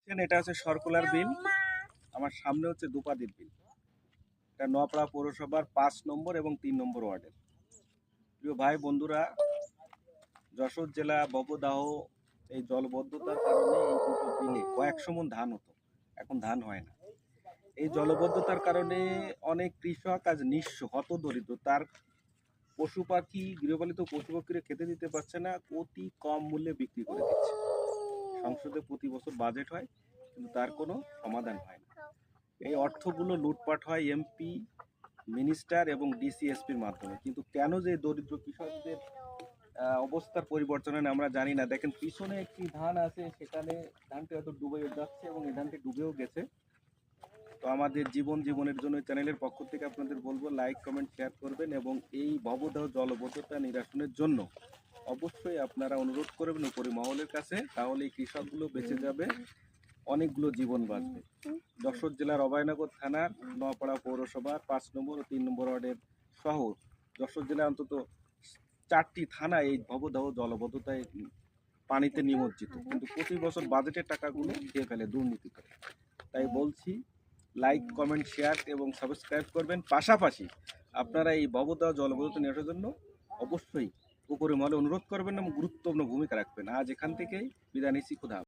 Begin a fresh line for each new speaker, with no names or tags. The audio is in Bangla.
এটা হচ্ছে সরকুলার বিল। আমার সামনে হচ্ছে দুপাদির বিল। এটা নোয়াপাড়া পৌরসভার ৫ নম্বর এবং ৩ নম্বর ওয়ার্ডের। প্রিয় ভাই বন্ধুরা, যশোর জেলা ভবদাহ এই জলবদ্ধতার কারণে এই দুটো বিলে কয়েকশো মণ ধান হতো, এখন ধান হয় না। এই জলবদ্ধতার কারণে অনেক কৃষক আজ নিঃস্ব, হতদরিদ্র। তার পশু পাখি, গৃহপালিত পশু পাখিরা খেতে দিতে পারছে না, অতি কম মূল্যে বিক্রি করে দিচ্ছে। সংসদে প্রতি বছর বাজেট হয়, কিন্তু তার কোনো সমাধান হয় না। এই অর্থগুলো লুটপাট হয় এমপি, মিনিস্টার এবং ডিসিএসপির মাধ্যমে। কিন্তু কেন যে দরিদ্র কৃষকদের অবস্থার পরিবর্তন হয় আমরা জানি না। দেখেন পিছনে একটি ধান আছে, সেখানে ধানটি হয়তো ডুবে যাচ্ছে এবং এই ধানটি ডুবেও গেছে। তো আমাদের জীবনের জন্য চ্যানেলের পক্ষ থেকে আপনাদের বলবো, লাইক কমেন্ট শেয়ার করবেন এবং এই ভবদাহ জলবদ্ধতা নিরসনের জন্য অবশ্যই আপনারা অনুরোধ করবেন উপরি মহলের কাছে, তাহলে এই কৃষকগুলো বেঁচে যাবে, অনেকগুলো জীবন বাঁচবে। যশোর জেলার অভয়নগর থানার নোয়াপাড়া পৌরসভার ৫ নম্বর ও ৩ নম্বর ওয়ার্ডের সহ যশোর জেলার অন্তত ৪টি থানা এই ভবদাহ জলবদ্ধতায় পানিতে নিমজ্জিত, কিন্তু প্রতি বছর বাজেটের টাকাগুলো খেয়ে ফেলে দুর্নীতি করে। তাই বলছি, লাইক কমেন্ট শেয়ার এবং সাবস্ক্রাইব করবেন। পাশাপাশি আপনারা এই ভবদাহ জলবদ্ধতা নিরসনের জন্য অবশ্যই উপরে মহলে অনুরোধ করবেন এবং গুরুত্বপূর্ণ ভূমিকা রাখবেন। আজ এখান থেকেই বিদায় নিচ্ছি। খুদা।